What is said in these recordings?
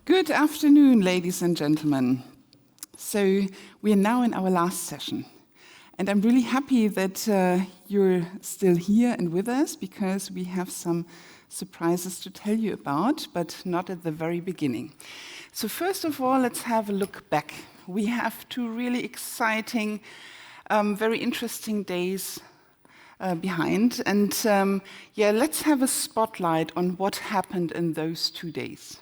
Good afternoon, ladies and gentlemen. So we are now in our last session. And I'm really happy that you're still here and with us because we have some surprises to tell you about, but not at the very beginning. So first of all, let's have a look back. We have two really exciting, very interesting days behind. And let's have a spotlight on what happened in those 2 days.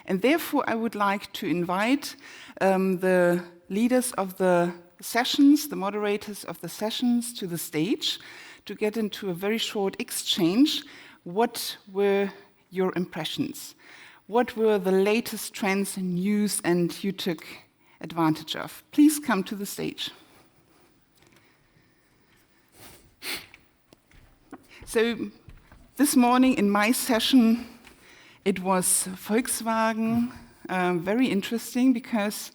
And therefore, I would like to invite the leaders of the sessions, the moderators of the sessions, to the stage to get into a very short exchange. What were your impressions? What were the latest trends and news and you took advantage of? Please come to the stage. So this morning in my session, it was Volkswagen, very interesting because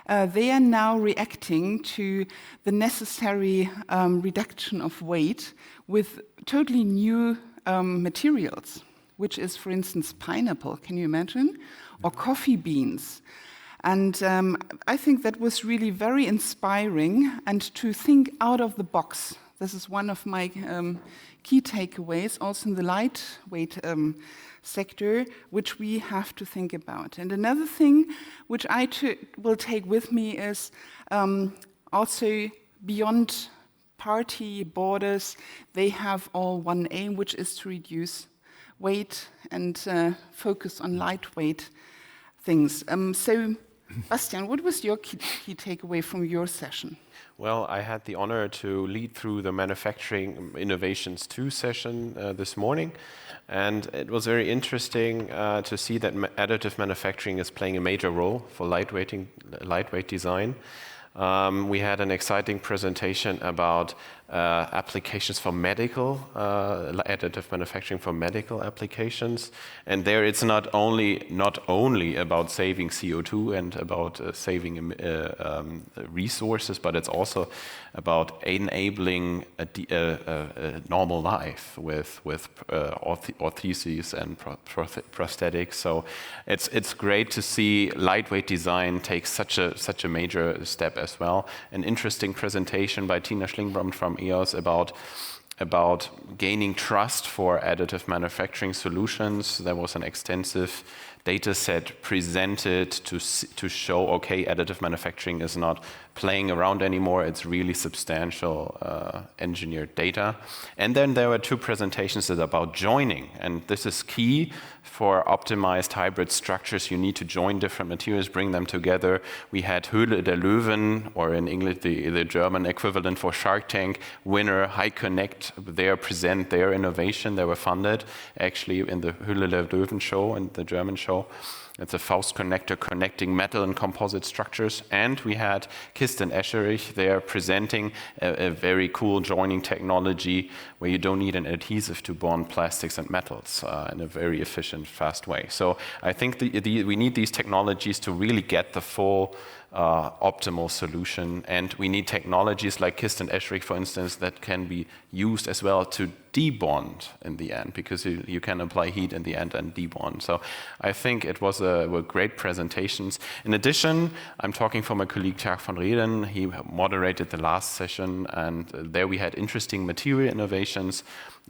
they are now reacting to the necessary reduction of weight with totally new materials, which is, for instance, pineapple, can you imagine? Or coffee beans. And I think that was really very inspiring, and to think out of the box. This is one of my key takeaways, also in the lightweight sector, which we have to think about. And another thing which I will take with me is also beyond party borders, they have all one aim, which is to reduce weight and focus on lightweight things. So, Bastian, what was your key takeaway from your session? Well, I had the honor to lead through the Manufacturing Innovations 2 session this morning. And it was very interesting to see that additive manufacturing is playing a major role for lightweight design. We had an exciting presentation about applications for medical, additive manufacturing for medical applications. And there it's not only about saving CO2 and about saving resources, but it's also about enabling a normal life with ortheses and prosthetics. So it's great to see lightweight design take such a major step as well. An interesting presentation by Tina Schlingbrom from EOS about gaining trust for additive manufacturing solutions. There was an extensive data set presented to show, okay, additive manufacturing is not playing around anymore, it's really substantial engineered data. And then there were 2 presentations that are about joining, and this is key for optimized hybrid structures. You need to join different materials, bring them together. We had Höhle der Löwen, or in English the German equivalent for Shark Tank winner, HiConnect, there present their innovation. They were funded actually in the Höhle der Löwen show and the German show. It's a Faust connector connecting metal and composite structures. And we had Kirsten Escherich there presenting a very cool joining technology where you don't need an adhesive to bond plastics and metals in a very efficient, fast way. So I think we need these technologies to really get the full optimal solution. And we need technologies like Kirsten Escherich, for instance, that can be used as well to debond in the end, because you can apply heat in the end and debond. So I think it were great presentations. In addition, I'm talking from my colleague Tjerk van Reden. He moderated the last session, and there we had interesting material innovations,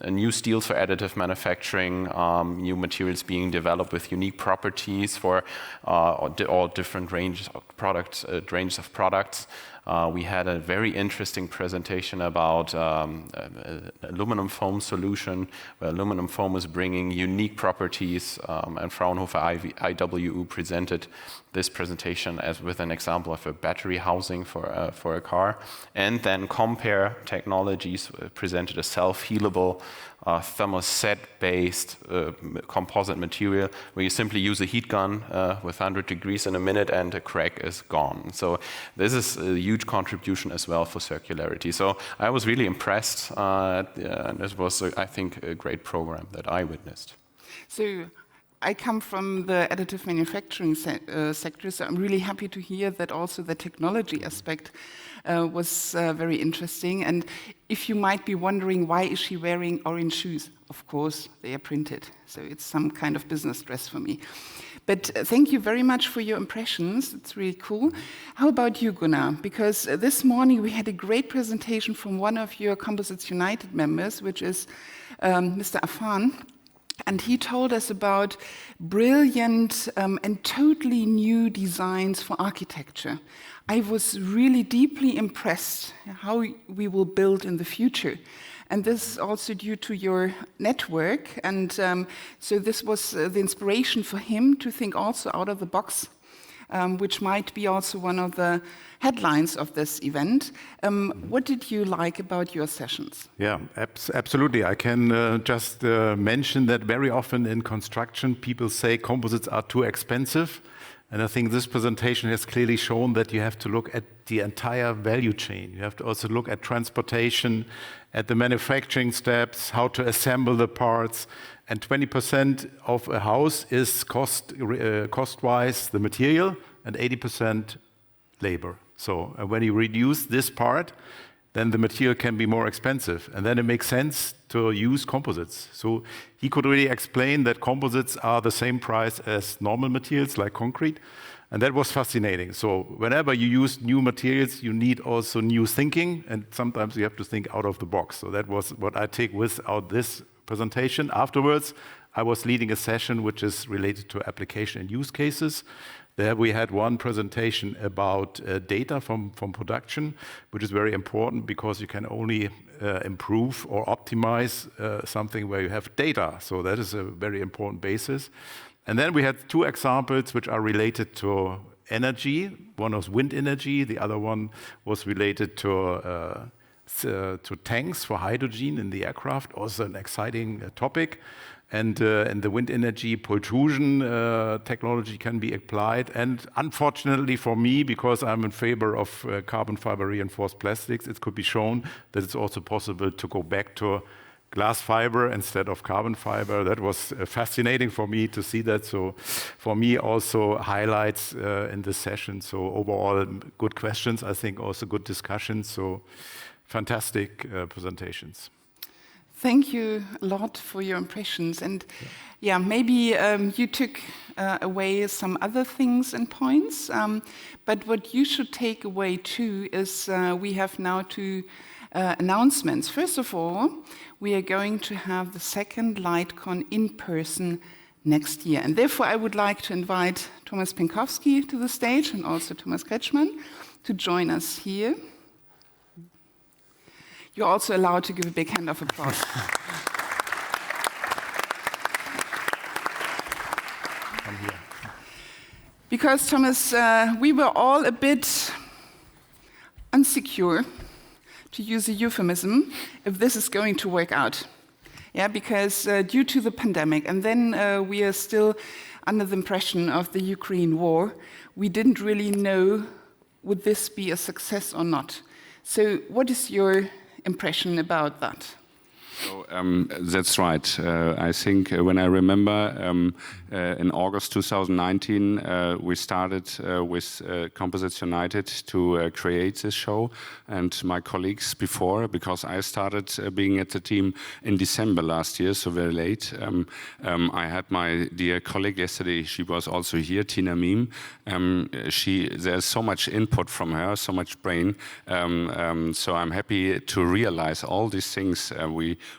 new steels for additive manufacturing, new materials being developed with unique properties for all different ranges of products. We had a very interesting presentation about aluminum foam solution, where aluminum foam is bringing unique properties, and Fraunhofer IWU presented this presentation as with an example of a battery housing for a car. And then Compare Technologies presented a self-healable thermoset-based composite material where you simply use a heat gun with 100 degrees in a minute and a crack is gone. So this is a huge contribution as well for circularity. So I was really impressed, and this was, I think, a great program that I witnessed. So I come from the additive manufacturing sector, so I'm really happy to hear that also the technology aspect was very interesting. And if you might be wondering, why is she wearing orange shoes? Of course, they are printed, so it's some kind of business dress for me. But thank you very much for your impressions. It's really cool. How about you, Gunnar? Because this morning we had a great presentation from one of your Composites United members, which is Mr. Afan. And he told us about brilliant and totally new designs for architecture. I was really deeply impressed how we will build in the future. And this is also due to your network. And so this was the inspiration for him to think also out of the box, which might be also one of the headlines of this event. What did you like about your sessions? Yeah, absolutely. I can just mention that very often in construction, people say composites are too expensive. And I think this presentation has clearly shown that you have to look at the entire value chain. You have to also look at transportation, at the manufacturing steps, how to assemble the parts. And 20% of a house is cost-wise the material, and 80% labor. So when you reduce this part, then the material can be more expensive. And then it makes sense to use composites. So he could really explain that composites are the same price as normal materials like concrete. And that was fascinating. So whenever you use new materials, you need also new thinking. And sometimes you have to think out of the box. So that was what I take with out this presentation. Afterwards, I was leading a session which is related to application and use cases. There we had one presentation about data from production, which is very important because you can only improve or optimize something where you have data. So that is a very important basis. And then we had two examples which are related to energy. One was wind energy. The other one was related to tanks for hydrogen in the aircraft. Also an exciting topic. And the wind energy pultrusion technology can be applied. And unfortunately for me, because I'm in favor of carbon fiber reinforced plastics, it could be shown that it's also possible to go back to glass fiber instead of carbon fiber. That was fascinating for me to see that. So for me also highlights in this session. So overall good questions, I think also good discussions. So fantastic presentations. Thank you a lot for your impressions. And yeah, maybe you took away some other things and points. But what you should take away too is we have now two announcements. First of all, we are going to have the second LightCon in person next year. And therefore, I would like to invite Thomas Pinkowski to the stage and also Thomas Kretschmann to join us here. You're also allowed to give a big hand of applause. Because, Thomas, we were all a bit insecure, to use a euphemism, if this is going to work out. Yeah, because due to the pandemic, and then we are still under the impression of the Ukraine war, we didn't really know would this be a success or not. So what is your impression about that? So, that's right. I think when I remember in August 2019, we started with Composites United to create this show, and my colleagues before, because I started being at the team in December last year, so very late. I had my dear colleague yesterday, she was also here, Tina Miem. There's so much input from her, so much brain. So I'm happy to realize all these things.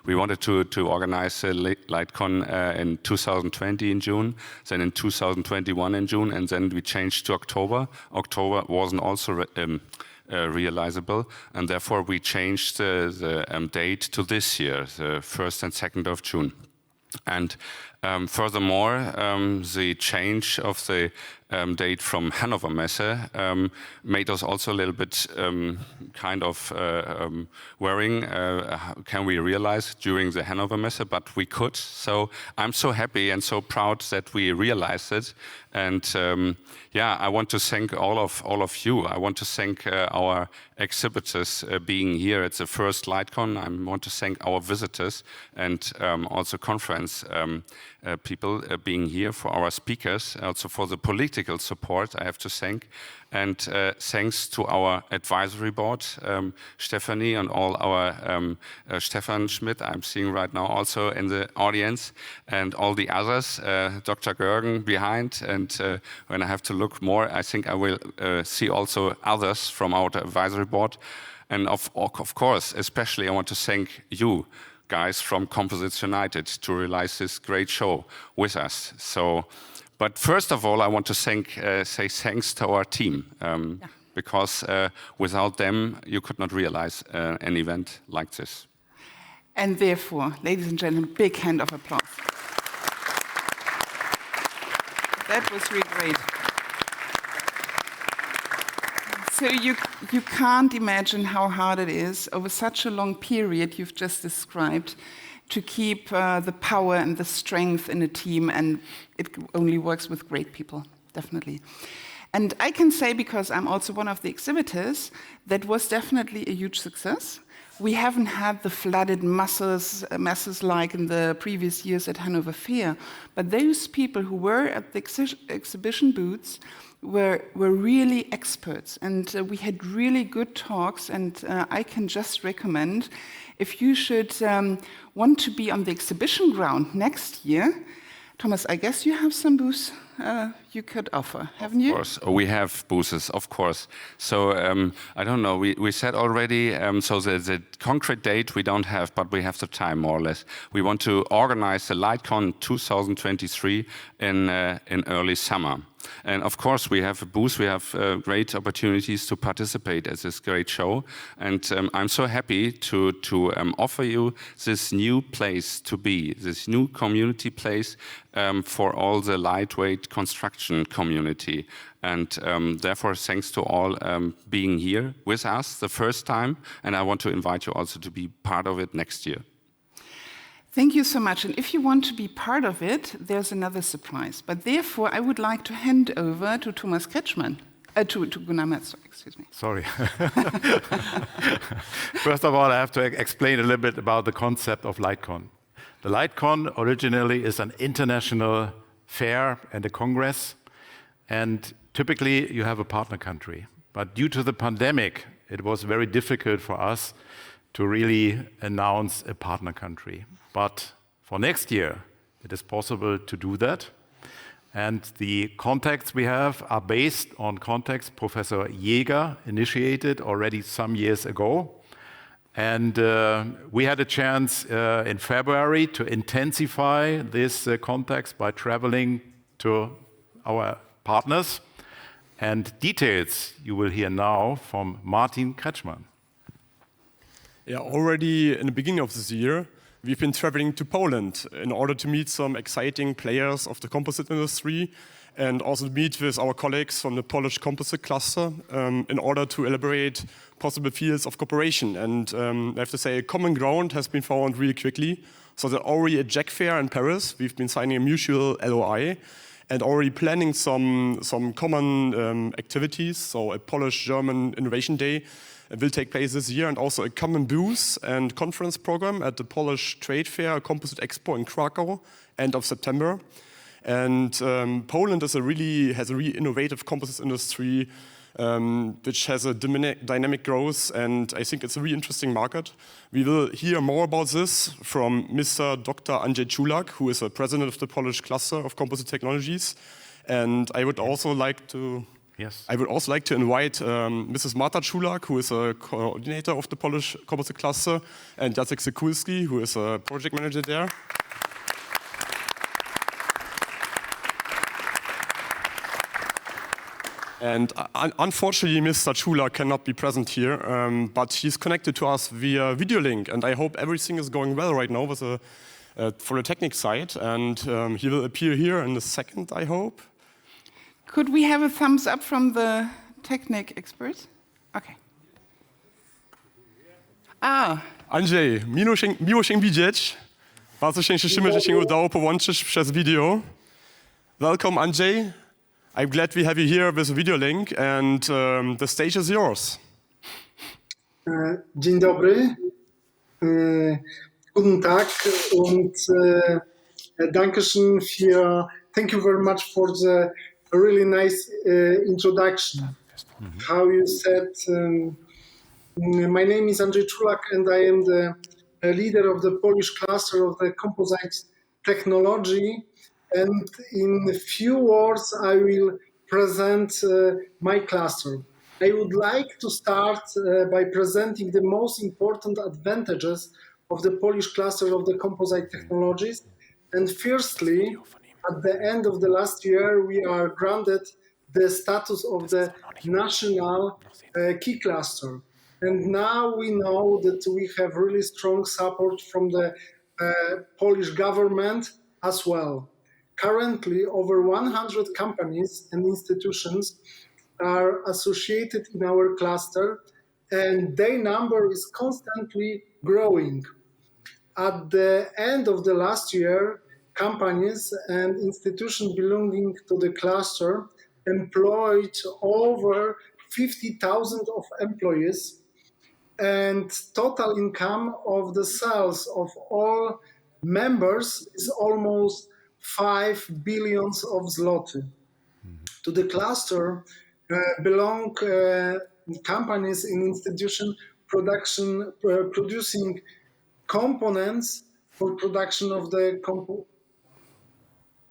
We wanted to organize LightCon in 2020 in June, then in 2021 in June, and then we changed to October. October wasn't also realizable, and therefore we changed the date to this year, the 1st and 2nd of June. And furthermore, the change of the date from Hannover Messe made us also a little bit kind of worrying. Can we realize during the Hannover Messe? But we could. So I'm so happy and so proud that we realized it. And yeah, I want to thank all of you. I want to thank our exhibitors being here. It's the first LightCon. I want to thank our visitors and also conference people being here, for our speakers, also for the political support I have to thank. And thanks to our advisory board, Stefanie and all our Stefan Schmidt, I'm seeing right now also in the audience, and all the others, Dr. Görgen behind. And when I have to look more, I think I will see also others from our advisory board. And of course, especially I want to thank you guys from Composites United to realize this great show with us. So, but first of all, I want to say thanks to our team, because without them, you could not realize an event like this. And therefore, ladies and gentlemen, big hand of applause. That was really great. So you can't imagine how hard it is over such a long period you've just described to keep the power and the strength in a team, and it only works with great people, definitely. And I can say, because I'm also one of the exhibitors, that was definitely a huge success. We haven't had the flooded masses like in the previous years at Hanover Fair, but those people who were at the exhibition booths were really experts, and we had really good talks, and I can just recommend, if you should want to be on the exhibition ground next year, Thomas, I guess you have some booths you could offer, haven't you? Of course, we have booths, of course. So I don't know, we said already, so the concrete date we don't have, but we have the time more or less. We want to organize the LightCon 2023 in early summer. And of course, we have a booth, we have great opportunities to participate at this great show. And I'm so happy to offer you this new place to be, this new community place for all the lightweight construction community. And therefore, thanks to all being here with us the first time. And I want to invite you also to be part of it next year. Thank you so much. And if you want to be part of it, there's another surprise. But therefore, I would like to hand over to Thomas Kretschmann, to Gunnar Metz, excuse me. Sorry. First of all, I have to explain a little bit about the concept of LightCon. The LightCon originally is an international fair and a congress. And typically, you have a partner country. But due to the pandemic, it was very difficult for us to really announce a partner country. But for next year, it is possible to do that. And the contacts we have are based on contacts Professor Jäger initiated already some years ago. And we had a chance in February to intensify these contacts by traveling to our partners. And details you will hear now from Martin Kretschmann. Yeah, already in the beginning of this year, we've been traveling to Poland in order to meet some exciting players of the composite industry and also meet with our colleagues from the Polish composite cluster in order to elaborate possible fields of cooperation. And I have to say, a common ground has been found really quickly. So that already at JEC Fair in Paris, we've been signing a mutual LOI and already planning some common activities. So a Polish-German Innovation Day will take place this year, and also a common booth and conference program at the Polish Trade Fair Composite Expo in Krakow, end of September. And Poland has a really innovative composites industry, which has a dynamic growth, and I think it's a really interesting market. We will hear more about this from Mr. Dr. Andrzej Czulak, who is the president of the Polish cluster of composite technologies. And I would also like to invite Mrs. Marta Czulak, who is a coordinator of the Polish composite cluster, and Jacek Sekulski, who is a project manager there. And unfortunately, Mr. Czulak cannot be present here, but he's connected to us via video link, and I hope everything is going well right now with for the technique side, and he will appear here in a second, I hope. Could we have a thumbs up from the technique experts? Okay. Andrzej, miło się widzieć. Bardzo się cieszymy, że się udało połączyć przez video. Welcome, Andrzej. I'm glad we have you here with a video link, and the stage is yours. Dzień dobry. Guten Tag und Dankeschön thank you very much for the really nice introduction. How you said, my name is Andrzej Czulak and I am the leader of the Polish cluster of the composite technology. And in a few words, I will present my cluster. I would like to start by presenting the most important advantages of the Polish cluster of the composite technologies. And firstly, at the end of the last year, we are granted the status of the national key cluster. And now we know that we have really strong support from the Polish government as well. Currently, over 100 companies and institutions are associated in our cluster, and their number is constantly growing. At the end of the last year, companies and institutions belonging to the cluster employed over 50,000 of employees, and total income of the sales of all members is almost 5 billions of zloty. To the cluster belong companies and institutions producing components for production of the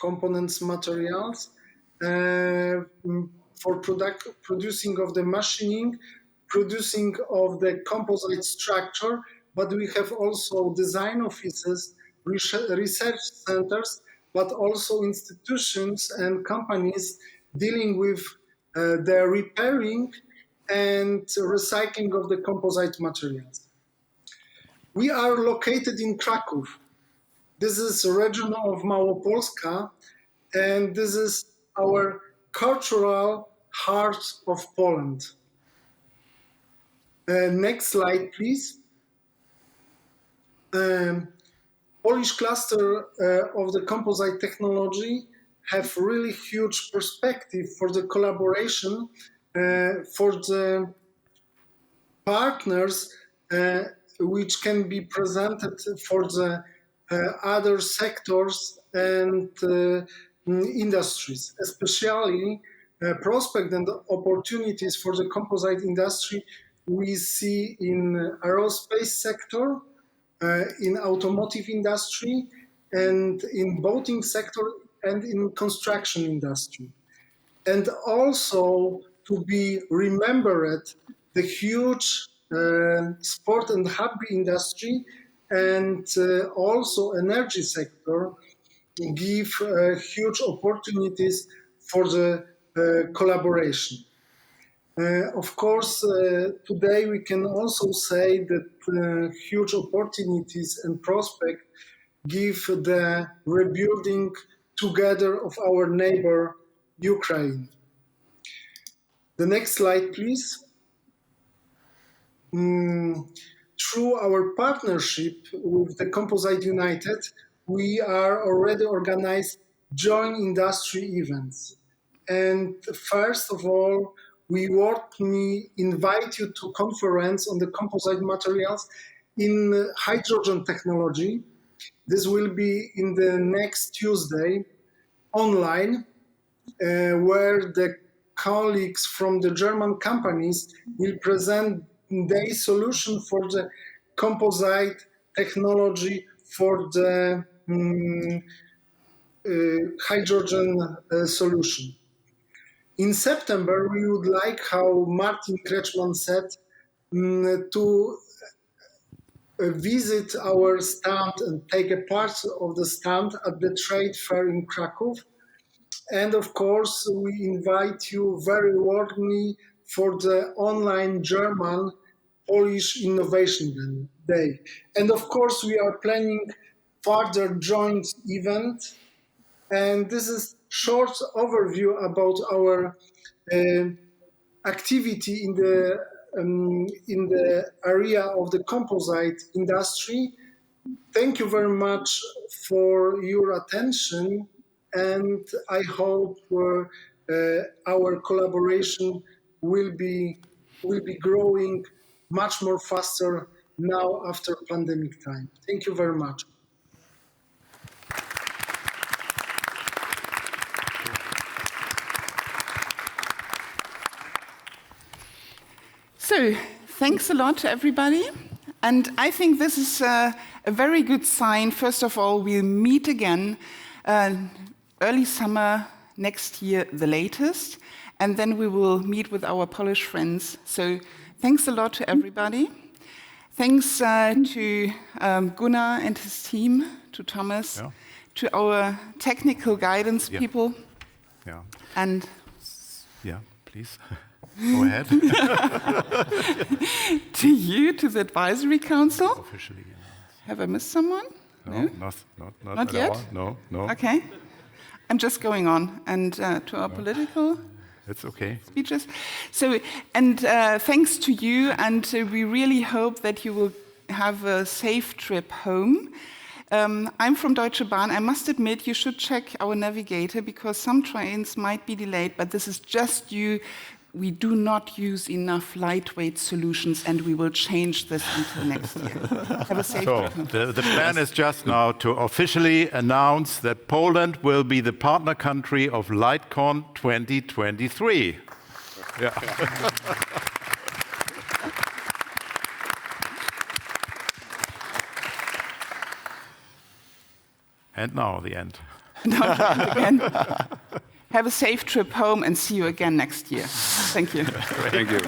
components materials, for producing of the machining, producing of the composite structure, but we have also design offices, research centers, but also institutions and companies dealing with the repairing and recycling of the composite materials. We are located in Kraków. This is a region of Małopolska, and this is our cultural heart of Poland. Next slide, please. Polish cluster of the composite technology have really huge perspective for the collaboration for the partners which can be presented for the other sectors and industries, especially prospect and opportunities for the composite industry we see in aerospace sector, in automotive industry, and in boating sector and in construction industry. And also to be remembered, the huge sport and hobby industry and also energy sector give huge opportunities for the collaboration. Of course, today we can also say that huge opportunities and prospects give the rebuilding together of our neighbor, Ukraine. The next slide, please. Through our partnership with the Composite United, we are already organized joint industry events. And first of all, we warmly invite you to conference on the composite materials in hydrogen technology. This will be in the next Tuesday online, where the colleagues from the German companies will present their solution for the composite technology for the hydrogen solution. In September, we would like, how Martin Kretschmann said, to visit our stand and take a part of the stand at the trade fair in Kraków. And of course, we invite you very warmly for the online German Polish Innovation Day. And of course, we are planning further joint event. And this is short overview about our activity in the area of the composite industry. Thank you very much for your attention, and I hope our collaboration will be growing much more faster now after pandemic time. Thank you very much. So, thanks a lot to everybody. And I think this is a very good sign. First of all, we'll meet again early summer next year, the latest. And then we will meet with our Polish friends. So, thanks a lot to everybody. Thanks to Gunnar and his team, to Thomas, to our technical guidance people. Yeah. And please. Go ahead. to you, to the advisory council. Officially. Have I missed someone? No, not at yet. all. No. Okay. I'm just going on. And to our political It's okay. speeches. So, and thanks to you, and we really hope that you will have a safe trip home. I'm from Deutsche Bahn. I must admit, you should check our navigator because some trains might be delayed, but this is just you. We do not use enough lightweight solutions, and we will change this until next year. Have a safe trip. The plan is just now to officially announce that Poland will be the partner country of LightCon 2023. Yeah. And now the end. Again. Have a safe trip home and see you again next year. Thank you. Thank you.